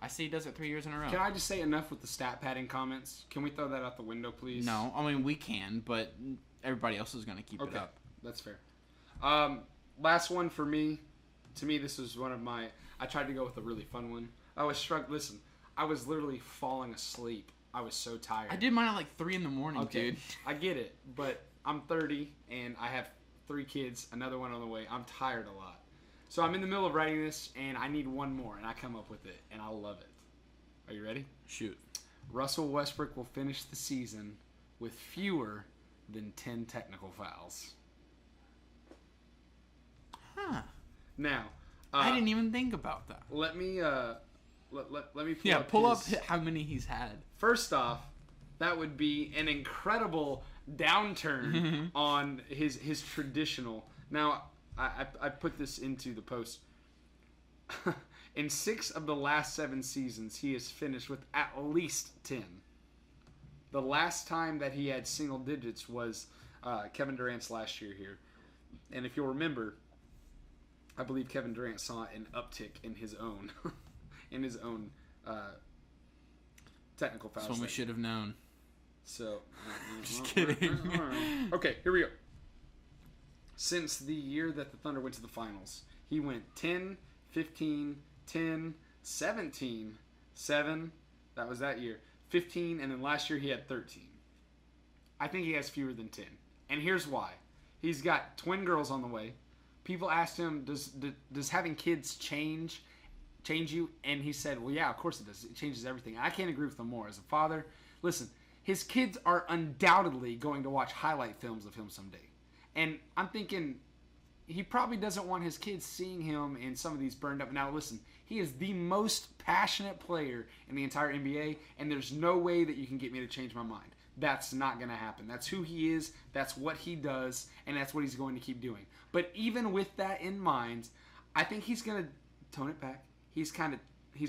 Speaker 2: I say he does it 3 years in a row.
Speaker 1: Can I just say enough with the stat padding comments? Can we throw that out the window, please?
Speaker 2: No, we can, but everybody else is going to keep it up.
Speaker 1: That's fair. Last one for me. To me, this was one of my. I tried to go with a really fun one. I was struck. Listen, I was literally falling asleep. I was so tired.
Speaker 2: I did mine at like 3 in the morning, dude.
Speaker 1: I get it, but I'm 30 and I have 3 kids, another one on the way. I'm tired a lot. So I'm in the middle of writing this, and I need one more, and I come up with it, and I love it. Are you ready?
Speaker 2: Shoot.
Speaker 1: Russell Westbrook will finish the season with fewer than 10 technical fouls.
Speaker 2: Huh.
Speaker 1: Now,
Speaker 2: I didn't even think about that.
Speaker 1: Let me
Speaker 2: pull up how many he's had.
Speaker 1: First off, that would be an incredible downturn on his traditional. Now, I put this into the post. In 6 of the last 7 seasons, he has finished with at least 10. The last time that he had single digits was Kevin Durant's last year here. And if you'll remember, I believe Kevin Durant saw an uptick in his own technical fouls.
Speaker 2: That's what we should have known.
Speaker 1: So,
Speaker 2: just kidding.
Speaker 1: Okay, here we go. Since the year that the Thunder went to the finals, he went 10, 15, 10, 17, 7. That was that year. 15, and then last year he had 13. I think he has fewer than 10. And here's why. He's got twin girls on the way. people asked him, does having kids change you? And he said, well, yeah, of course it does. It changes everything. I can't agree with him more. As a father, listen, his kids are undoubtedly going to watch highlight films of him someday. And I'm thinking he probably doesn't want his kids seeing him in some of these burned up. Now, listen, he is the most passionate player in the entire NBA, and there's no way that you can get me to change my mind. That's not going to happen. That's who he is. That's what he does, and that's what he's going to keep doing. But even with that in mind, I think he's going to tone it back. He's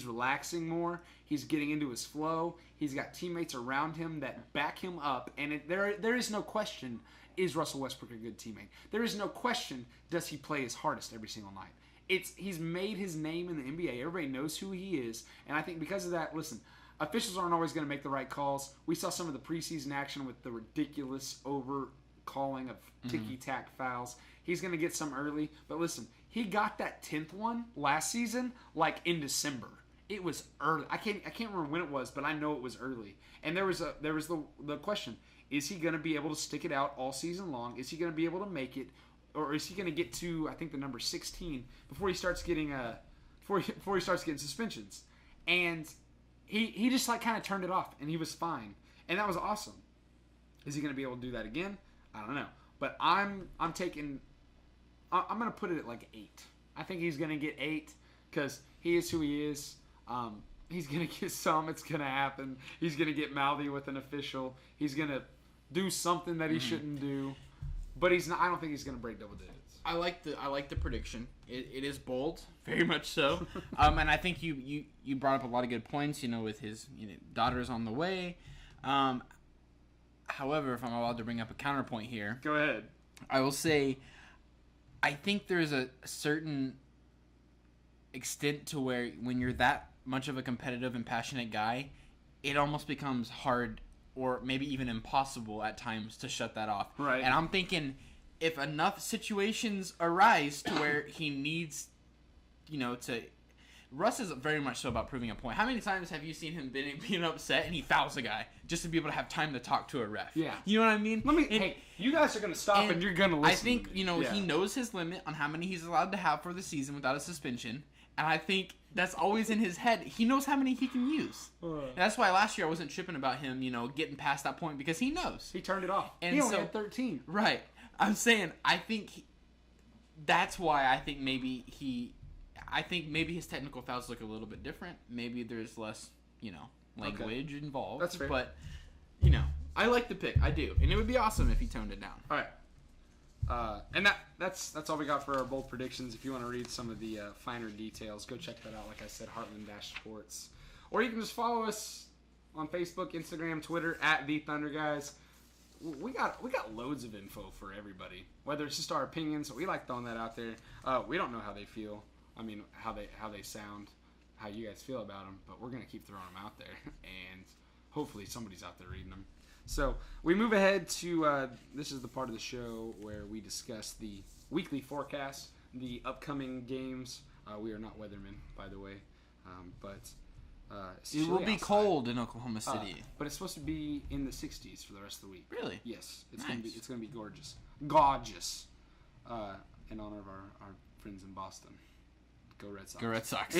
Speaker 1: relaxing more. He's getting into his flow. He's got teammates around him that back him up, and there is no question, is Russell Westbrook a good teammate? There is no question, does he play his hardest every single night? He's made his name in the NBA. Everybody knows who he is, and I think because of that, listen, officials aren't always going to make the right calls. We saw some of the preseason action with the ridiculous over-calling of ticky-tack fouls. He's going to get some early. But listen, he got that 10th one last season like in December. It was early. I can't remember when it was, but I know it was early. And there was the question, is he going to be able to stick it out all season long? Is he going to be able to make it? Or is he going to get to, I think, the number 16 before he starts getting suspensions? And he just like kind of turned it off, and he was fine, and that was awesome. Is he going to be able to do that again? I don't know, but I'm going to put it at like 8. I think he's going to get 8 because he is who he is. He's going to get some. It's going to happen. He's going to get mouthy with an official. He's going to do something that he shouldn't do, but he's not. I don't think he's going to break double digits.
Speaker 2: I like the prediction. It is bold, very much so. And I think you brought up a lot of good points. With his daughters on the way. However, if I'm allowed to bring up a counterpoint here,
Speaker 1: go ahead.
Speaker 2: I will say, I think there's a certain extent to where when you're that much of a competitive and passionate guy, it almost becomes hard or maybe even impossible at times to shut that off.
Speaker 1: Right.
Speaker 2: And I'm thinking, if enough situations arise to where he needs, to... Russ is very much so about proving a point. How many times have you seen him being upset and he fouls a guy just to be able to have time to talk to a ref?
Speaker 1: Yeah.
Speaker 2: You know what I mean?
Speaker 1: Hey, you guys are going to stop and you're going to listen.
Speaker 2: I think, he knows his limit on how many he's allowed to have for the season without a suspension. And I think that's always in his head. He knows how many he can use. And that's why last year I wasn't tripping about him, getting past that point because he knows.
Speaker 1: He turned it off.
Speaker 2: And
Speaker 1: he only had 13.
Speaker 2: Right. I'm saying, I think that's why I think maybe his technical fouls look a little bit different. Maybe there's less, language involved.
Speaker 1: That's fair.
Speaker 2: But, I like the pick. I do. And it would be awesome if he toned it down.
Speaker 1: All right. And that's all we got for our bold predictions. If you want to read some of the finer details, go check that out. Like I said, Heartland-Sports. Or you can just follow us on Facebook, Instagram, Twitter, @TheThunderGuys. We got loads of info for everybody. Whether it's just our opinions, we like throwing that out there. We don't know how they feel. I mean, how they sound, how you guys feel about them. But we're gonna keep throwing them out there, and hopefully somebody's out there reading them. So we move ahead to this is the part of the show where we discuss the weekly forecast, the upcoming games. We are not weathermen, by the way, but.
Speaker 2: It will be cold in Oklahoma City,
Speaker 1: but it's supposed to be in the 60s for the rest of the week.
Speaker 2: Really?
Speaker 1: Yes, it's
Speaker 2: nice.
Speaker 1: gonna be gorgeous, in honor of our friends in Boston. Go Red Sox.
Speaker 2: Go Red Sox.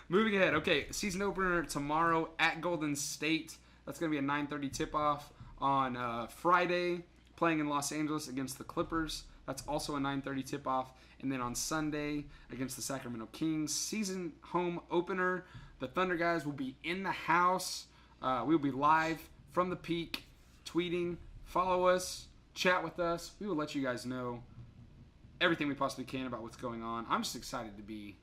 Speaker 1: Moving ahead. Okay, season opener tomorrow at Golden State. That's gonna be a 9:30 tip-off on Friday. Playing in Los Angeles against the Clippers. That's also a 9:30 tip-off. And then on Sunday against the Sacramento Kings, season home opener. The Thunder guys will be in the house. We will be live from the Peak, tweeting. Follow us, chat with us. We will let you guys know everything we possibly can about what's going on. I'm just excited to be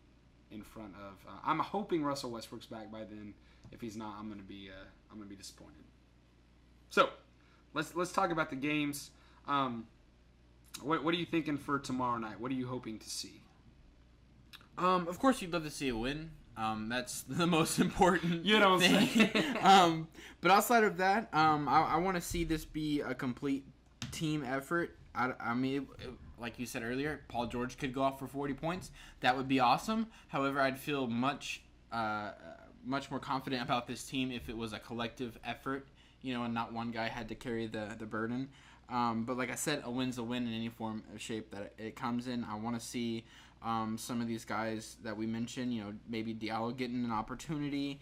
Speaker 1: in front of. I'm hoping Russell Westbrook's back by then. If he's not, I'm gonna be disappointed. So let's talk about the games. What are you thinking for tomorrow night? What are you hoping to see?
Speaker 2: Of course, you'd love to see a win. That's the most important
Speaker 1: thing.
Speaker 2: But outside of that, I want to see this be a complete team effort. I mean, like you said earlier, Paul George could go off for 40 points. That would be awesome. However, I'd feel much more confident about this team if it was a collective effort, and not one guy had to carry the burden. But like I said, a win's a win in any form of shape that it comes in. I want to see some of these guys that we mentioned, maybe Diallo getting an opportunity.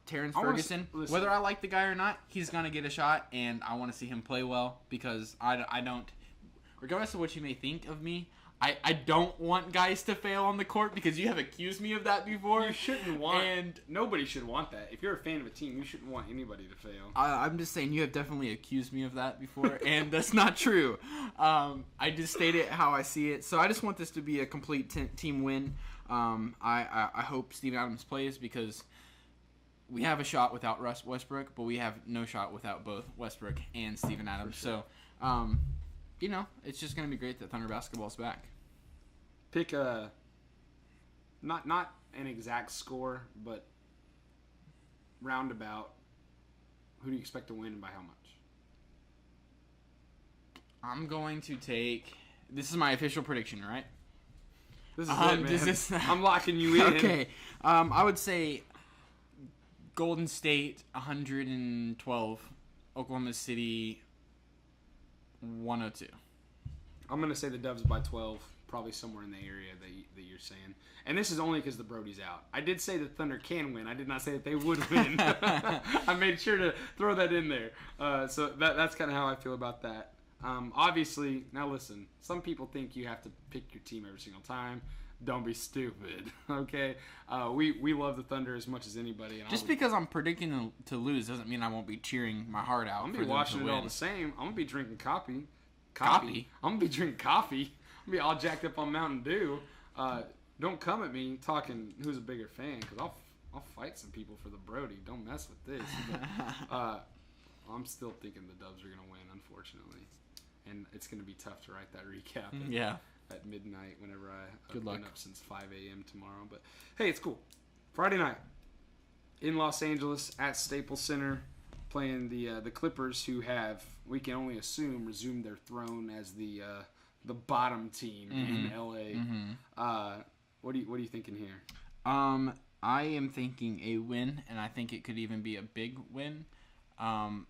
Speaker 2: Terrence Ferguson, whether I like the guy or not, he's going to get a shot, and I want to see him play well because I don't, regardless of what you may think of me, I don't want guys to fail on the court because you have accused me of that before.
Speaker 1: You shouldn't want, and nobody should want that. If you're a fan of a team, you shouldn't want anybody to fail.
Speaker 2: I'm just saying you have definitely accused me of that before, and that's not true. I just stated how I see it. So I just want this to be a complete team win. I hope Steven Adams plays because we have a shot without Russ Westbrook, but we have no shot without both Westbrook and Steven Adams. Sure. So, it's just going to be great that Thunder basketball's back.
Speaker 1: Pick a not an exact score, but roundabout. Who do you expect to win and by how much?
Speaker 2: I'm going to take. This is my official prediction, right?
Speaker 1: This is it, man. I'm locking you in.
Speaker 2: Okay. I would say Golden State 112, Oklahoma City 102.
Speaker 1: I'm going to say the Dubs by 12, probably somewhere in the area that you're saying. And this is only because the Brody's out. I did say the Thunder can win. I did not say that they would win. I made sure to throw that in there. So that's kind of how I feel about that. Obviously, now listen, some people think you have to pick your team every single time. Don't be stupid, okay? We love the Thunder as much as anybody. And
Speaker 2: just because I'm predicting to lose doesn't mean I won't be cheering my heart out.
Speaker 1: I'm going to be watching it all the same. I'm going to be drinking coffee.
Speaker 2: Coffee?
Speaker 1: I'm going to be drinking coffee. I'm going to be all jacked up on Mountain Dew. Don't come at me talking who's a bigger fan because I'll fight some people for the Brody. Don't mess with this. But, I'm still thinking the Dubs are going to win, unfortunately. And it's going to be tough to write that recap.
Speaker 2: Yeah.
Speaker 1: At midnight whenever I've
Speaker 2: been
Speaker 1: up since 5 a.m. tomorrow. But, hey, it's cool. Friday night in Los Angeles at Staples Center playing the Clippers, who have, we can only assume, resumed their throne as the bottom team in L.A.
Speaker 2: Mm-hmm.
Speaker 1: What are you thinking here?
Speaker 2: I am thinking a win, and I think it could even be a big win. I'm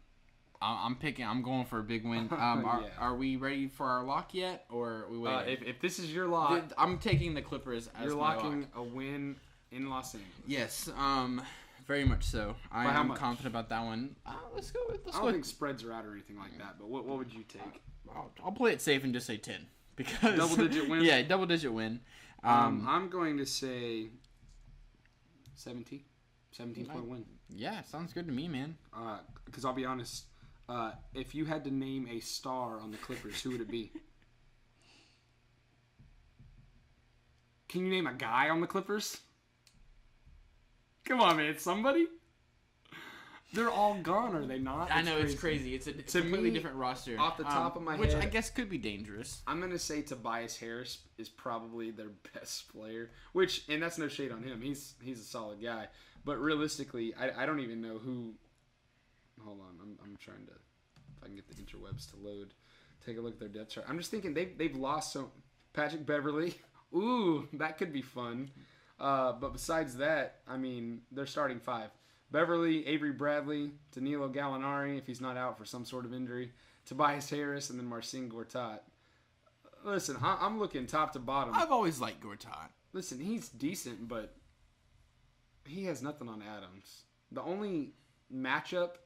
Speaker 2: going for a big win.
Speaker 1: Yeah.
Speaker 2: Are we ready for our lock yet, or are we waiting?
Speaker 1: If this is your lock,
Speaker 2: I'm taking the Clippers as my lock. You're
Speaker 1: locking a win in Los Angeles.
Speaker 2: Yes, very much so. I am confident about that one. Let's go.
Speaker 1: I don't think spreads are out or anything like that, but what would you take?
Speaker 2: I'll play it safe and just say 10 because
Speaker 1: double-digit win.
Speaker 2: Yeah, double-digit win.
Speaker 1: I'm going to say 17 point win.
Speaker 2: Yeah, sounds good to me, man.
Speaker 1: Because I'll be honest. If you had to name a star on the Clippers, who would it be? Can you name a guy on the Clippers? Come on, man. Somebody? They're all gone, are they not?
Speaker 2: I know, it's crazy. It's a completely different roster.
Speaker 1: Off the top of my head.
Speaker 2: Which I guess could be dangerous.
Speaker 1: I'm going to say Tobias Harris is probably their best player. And that's no shade on him. He's a solid guy. But realistically, I don't even know who... Hold on, I'm trying to, if I can get the interwebs to load, take a look at their depth chart. I'm just thinking they've lost Patrick Beverly. Ooh, that could be fun. But besides that, I mean, they're starting 5. Beverly, Avery Bradley, Danilo Gallinari, if he's not out for some sort of injury, Tobias Harris, and then Marcin Gortat. Listen, I'm looking top to bottom.
Speaker 2: I've always liked Gortat.
Speaker 1: Listen, he's decent, but he has nothing on Adams. The only matchup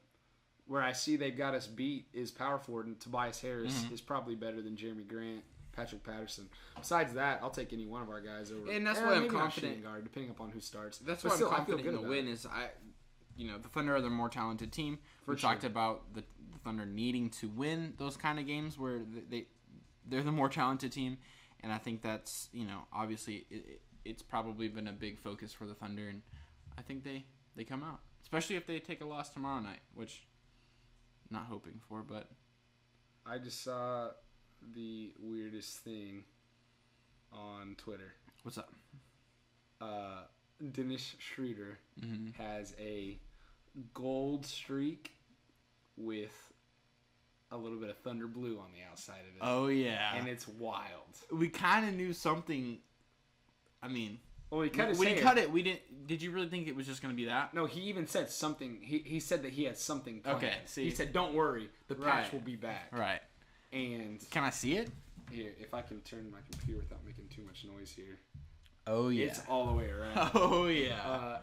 Speaker 1: where I see they've got us beat is power forward, and Tobias Harris is probably better than Jeremy Grant, Patrick Patterson. Besides that, I'll take any one of our guys over.
Speaker 2: And that's why I'm confident.
Speaker 1: Guard, depending upon who starts.
Speaker 2: That's why I'm confident in the win. Is the Thunder are the more talented team. We talked about the Thunder needing to win those kind of games where they're the more talented team, and I think that's obviously it's probably been a big focus for the Thunder, and I think they come out, especially if they take a loss tomorrow night, which. Not hoping for, but
Speaker 1: I just saw the weirdest thing on Twitter.
Speaker 2: What's up?
Speaker 1: Dennis Schroeder has a gold streak with a little bit of thunder blue on the outside of it.
Speaker 2: Oh yeah,
Speaker 1: and it's wild.
Speaker 2: We kind of knew something. I mean,
Speaker 1: Well, he cut his
Speaker 2: when
Speaker 1: hair.
Speaker 2: he cut it, we didn't. Did you really think it was just going to be that?
Speaker 1: No, he even said something. He said that he had something planned.
Speaker 2: Okay, see.
Speaker 1: He said, "Don't worry, the patch will be back."
Speaker 2: Right.
Speaker 1: And
Speaker 2: can I see it?
Speaker 1: Here, if I can turn my computer without making too much noise here.
Speaker 2: Oh yeah.
Speaker 1: It's all the way around.
Speaker 2: Oh yeah.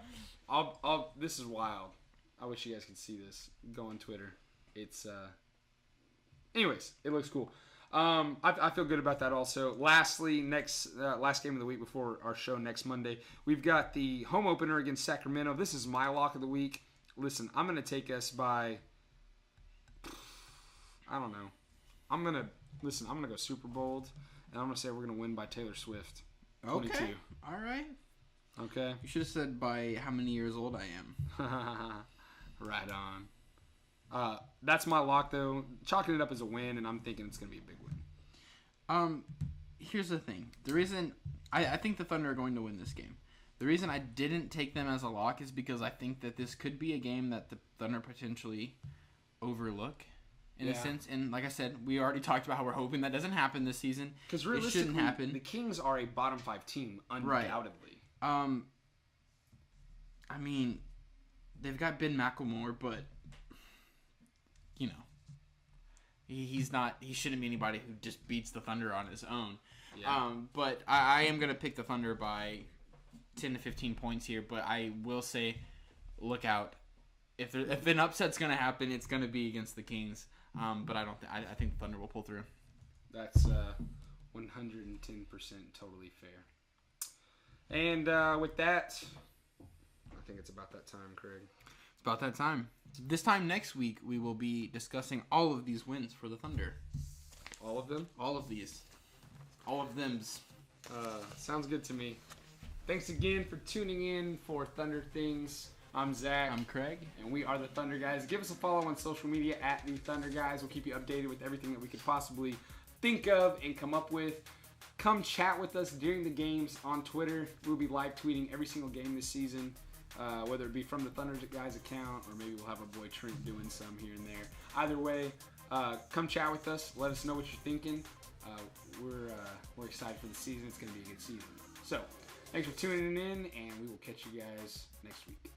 Speaker 1: This is wild. I wish you guys could see this. Go on Twitter. It's anyways, it looks cool. I feel good about that also. Lastly, last game of the week before our show next Monday, we've got the home opener against Sacramento. This is my lock of the week. Listen, I'm going to take us by, I don't know. I'm going to go super bold, and I'm going to say we're going to win by Taylor Swift. 22.
Speaker 2: Okay. All right.
Speaker 1: Okay.
Speaker 2: You should have said by how many years old I am.
Speaker 1: Right on. That's my lock, though. Chalking it up as a win, and I'm thinking it's going to be a big win.
Speaker 2: Here's the thing. The reason I think the Thunder are going to win this game. The reason I didn't take them as a lock is because I think that this could be a game that the Thunder potentially overlook in a sense. And like I said, we already talked about how we're hoping that doesn't happen this season.
Speaker 1: Because realistically, it shouldn't happen. The Kings are a bottom 5 team, undoubtedly.
Speaker 2: Right. I mean, they've got Ben McLemore, but you know, he's not. He shouldn't be anybody who just beats the Thunder on his own. Yeah. But I am gonna pick the Thunder by 10 to 15 points here. But I will say, look out. If an upset's gonna happen, it's gonna be against the Kings. But I don't. I think the Thunder will pull through.
Speaker 1: That's 110% totally fair. And with that, I think it's about that time, Craig.
Speaker 2: It's about that time. This time next week, we will be discussing all of these wins for the Thunder.
Speaker 1: All of them?
Speaker 2: All of these. All of them's.
Speaker 1: Sounds good to me. Thanks again for tuning in for Thunder Things. I'm Zach.
Speaker 2: I'm Craig.
Speaker 1: And we are the Thunder Guys. Give us a follow on social media at the Thunder Guys. We'll keep you updated with everything that we could possibly think of and come up with. Come chat with us during the games on Twitter. We'll be live tweeting every single game this season, whether it be from the Thunder Guys account or maybe we'll have our boy Trent doing some here and there. Either way, come chat with us. Let us know what you're thinking. We're excited for the season. It's going to be a good season. So, thanks for tuning in, and we will catch you guys next week.